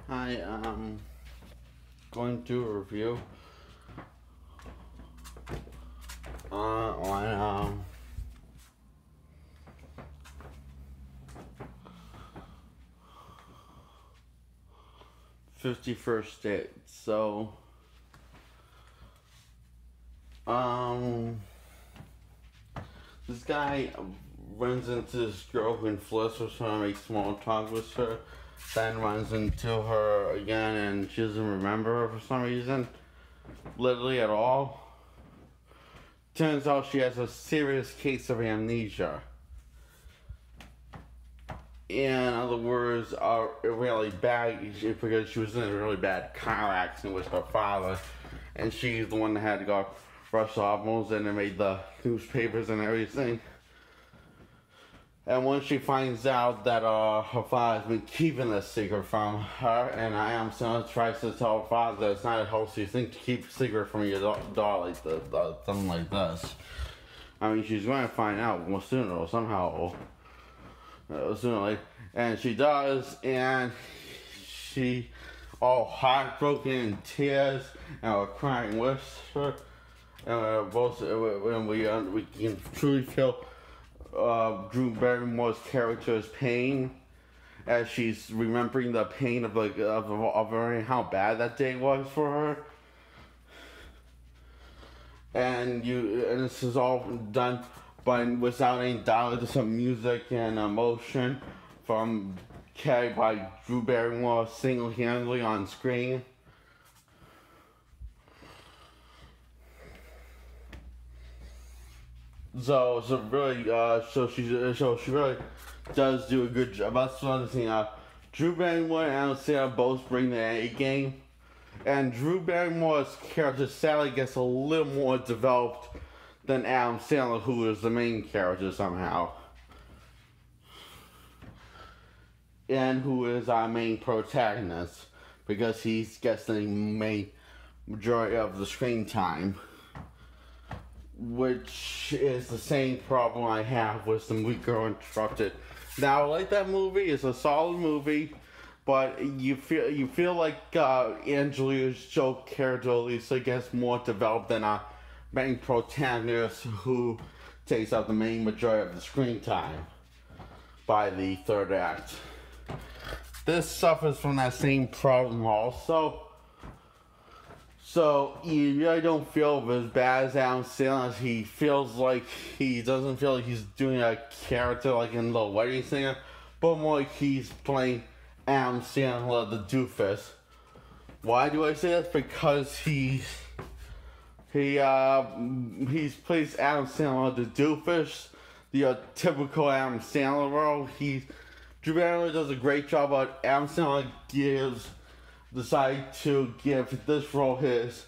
I am going to review on 51st Date. So, this guy runs into this girl who flirts with her and makes small talk with her, then runs into her again and she doesn't remember her for some reason, literally at all. Turns out she has a serious case of amnesia. In other words, really bad, because she was in a really bad car accident with her father, and she's the one that had to go rush the hospitals, and it made the newspapers and everything. And once she finds out that her father's been keeping this secret from her, and Adam Sandler tries to tell her father that it's not a healthy thing to keep a secret from your daughter, like something like this. I mean, she's going to find out sooner or somehow. Sooner, and she does, and she all heartbroken in tears, and we're crying with her, and we're both, when we can truly feel Drew Barrymore's character's pain as she's remembering the pain of how bad that day was for her. And this is all done but without any doubt, just some music and emotion carried by Drew Barrymore single-handedly on screen. So she really does do a good job. That's one thing. Drew Barrymore and Adam Sandler both bring their A game, and Drew Barrymore's character sadly gets a little more developed than Adam Sandler, who is the main character somehow, and who is our main protagonist, because he gets the main majority of the screen time, which is the same problem I have with The Movie Girl Interrupted. Now, I like that movie. It's a solid movie, but you feel like Angelina Jolie character at least gets more developed than our main protagonist, who takes up the main majority of the screen time by the third act. This suffers from that same problem also. So you really don't feel as bad as Adam Sandler. He doesn't feel like he's doing a character like in The Wedding Singer, but more like he's playing Adam Sandler the doofus. Why do I say that? Because he's plays Adam Sandler the doofus, the typical Adam Sandler role. Drew Barrymore does a great job, but Adam Sandler decided to give this role his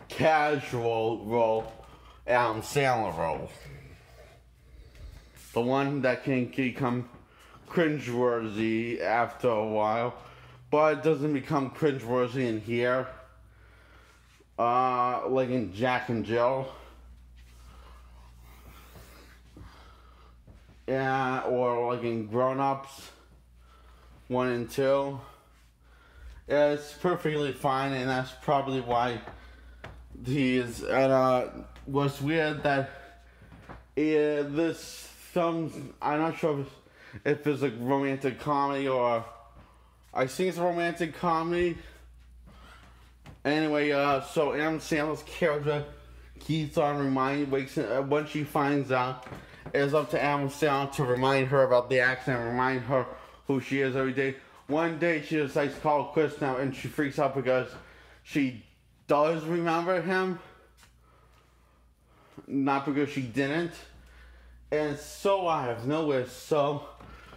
casual role, Adam Sandler role. The one that can become cringeworthy after a while, but it doesn't become cringeworthy in here. Like in Jack and Jill. Yeah, or like in Grown Ups 1 and 2. Yeah, it's perfectly fine, and that's probably why he is. And what's weird that this film, I'm not sure if it's a romantic comedy or I think it's a romantic comedy. Anyway, so Adam Sandler's character keeps on when she finds out, it's up to Adam Sandler to remind her about the accident, remind her who she is every day. One day she decides to call Chris now, and she freaks out because she does remember him, not because she didn't. And so out of nowhere, so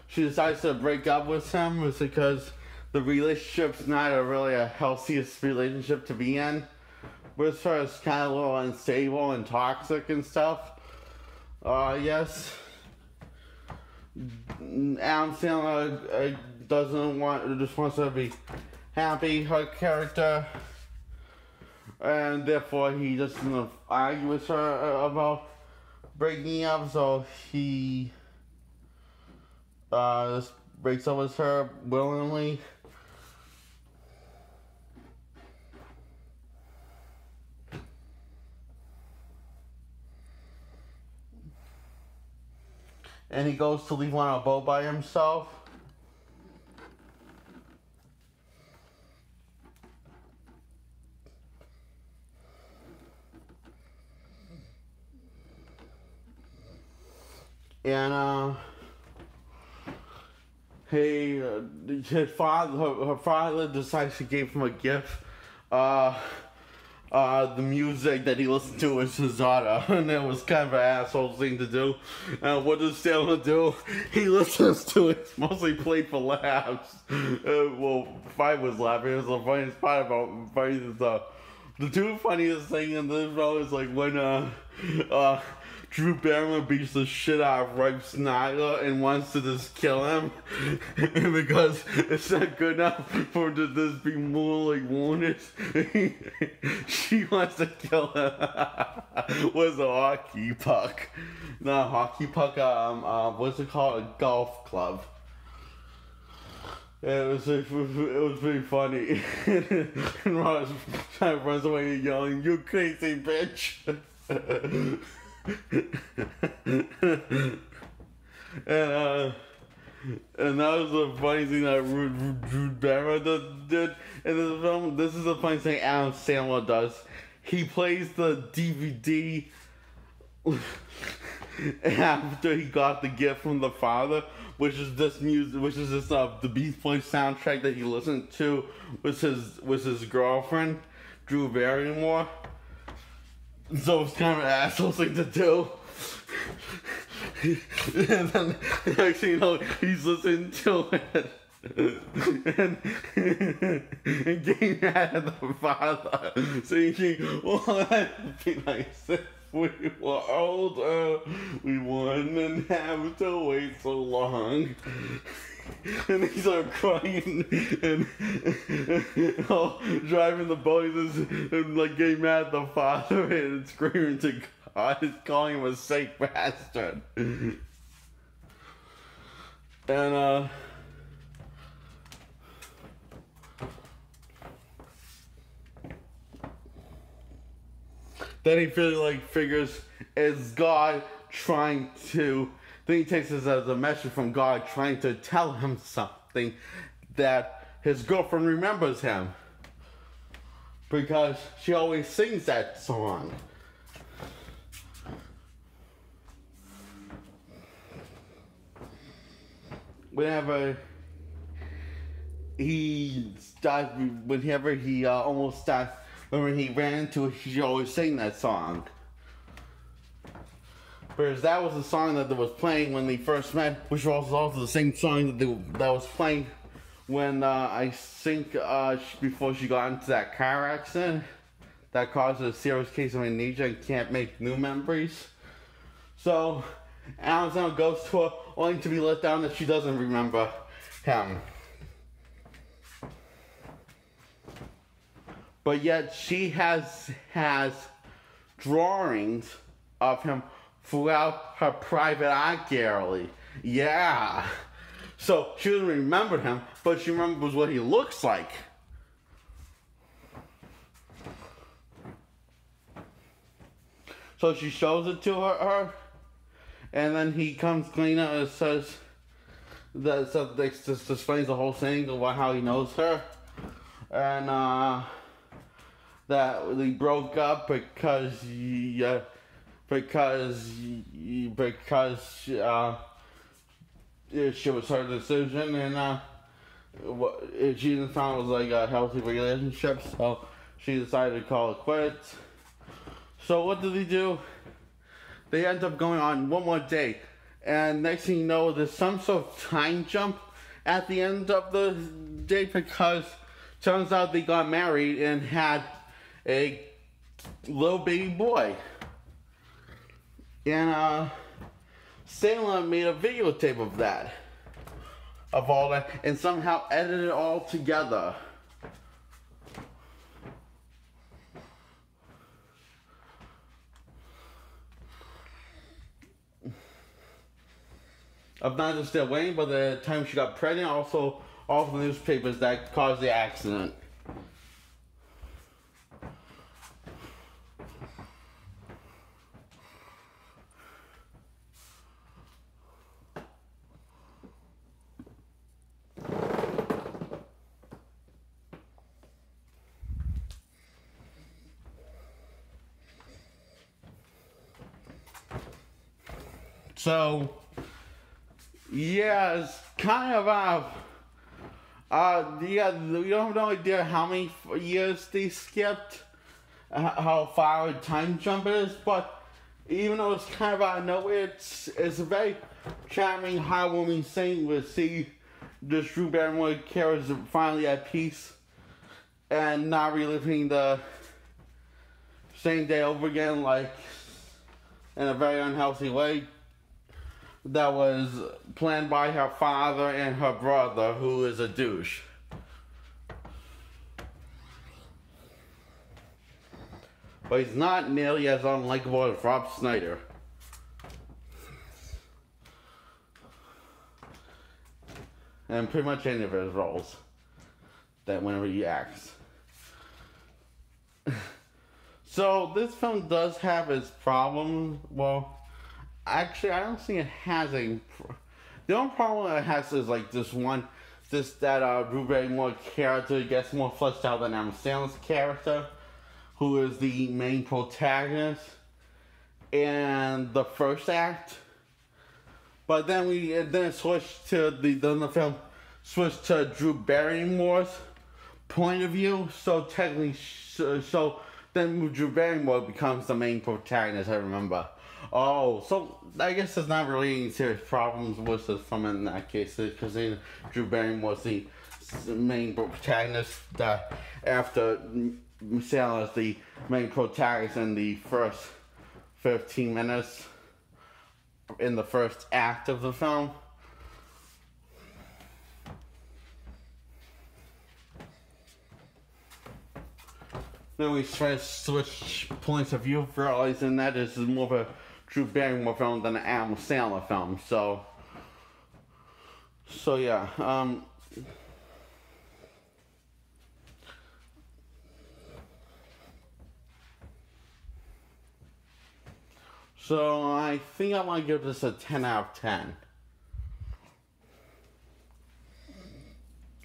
she decides to break up with him. It's because the relationship's not really a healthiest relationship to be in. With her, it's kind of a little unstable and toxic and stuff. Yes. Adam Sandler just wants her to be happy, her character. And therefore, he doesn't argue with her about breaking up, so he just breaks up with her willingly. and he goes to leave on a boat by himself. And his father, her father decides to give him a gift. The music that he listened to was his daughter, and it was kind of an asshole thing to do. What does Sailor do? He listens to it. It's mostly played for laughs. Well, Five was laughing. It was the funniest part about Five is the two funniest thing in this show is like when Drew Barrymore beats the shit out of Ripe Snyder and wants to just kill him because it's not good enough for him to just be more like wounded. She wants to kill him with a hockey puck. Not a hockey puck, what's it called? A golf club. It was pretty funny. And Ross kind of runs away yelling, "You crazy bitch!" and that was the funny thing that Drew Barrymore did in this film. This is the funny thing Adam Sandler does. He plays the DVD after he got the gift from the father, which is this music, which is this the Beach Boys soundtrack that he listened to with his girlfriend, Drew Barrymore. So it's kind of an asshole thing to do. And then next thing you know, he's listening to it and getting mad at the father, thinking, "Well, that'd be nice if we were older. We wouldn't have to wait so long." And he started crying and driving the boys and like getting mad at the father and screaming to God, calling him a sick bastard. And then he figures is God trying to. Then he takes this as a message from God trying to tell him something, that his girlfriend remembers him because she always sings that song. Whenever he almost died, when he ran into it, she always sang that song. Whereas that was the song that was playing when they first met, which was also the same song that was playing when I think before she got into that car accident that caused a serious case of amnesia and can't make new memories. So Amazon goes to her only to be let down that she doesn't remember him. But yet she has drawings of him throughout her private art gallery. Yeah. So she doesn't remember him, but she remembers what he looks like. So she shows it to her and then he comes clean out and says that just explains the whole thing about how he knows her. And that they broke up because she was her decision, and she didn't find it was like a healthy relationship, so she decided to call it quits. So what did they do? They end up going on one more date, and next thing you know, there's some sort of time jump at the end of the date because turns out they got married and had a little baby boy. And Salem made a videotape of that, of all that, and somehow edited it all together. Of not just their wedding, but the time she got pregnant, also all the newspapers that caused the accident. So, yeah, it's kind of yeah, we don't have no idea how many years they skipped, how far a time jump it is, but even though it's kind of out of nowhere, it's a very charming, heartwarming thing to see this Drew Barrymore character finally at peace and not reliving the same day over again, like in a very unhealthy way that was planned by her father and her brother, who is a douche. But he's not nearly as unlikable as Rob Schneider. And pretty much any of his roles that whenever he acts. So this film does have its problems. Well, actually, I don't think it has a. The only problem it has is like that Drew Barrymore character gets more fleshed out than Adam Sandler's character, who is the main protagonist in the first act. But then it switched to the film switched to Drew Barrymore's point of view. So technically, so then Drew Barrymore becomes the main protagonist. I remember. Oh, so I guess there's not really any serious problems with the film in that case, because Drew Barrymore was the main protagonist after Sandler is the main protagonist in the first 15 minutes in the first act of the film. Then we try to switch points of view, realizing that this is more of a Drew Barrymore film than an Adam Sandler film. So yeah. So I think I want to give this a 10 out of 10.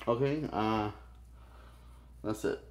Okay, that's it.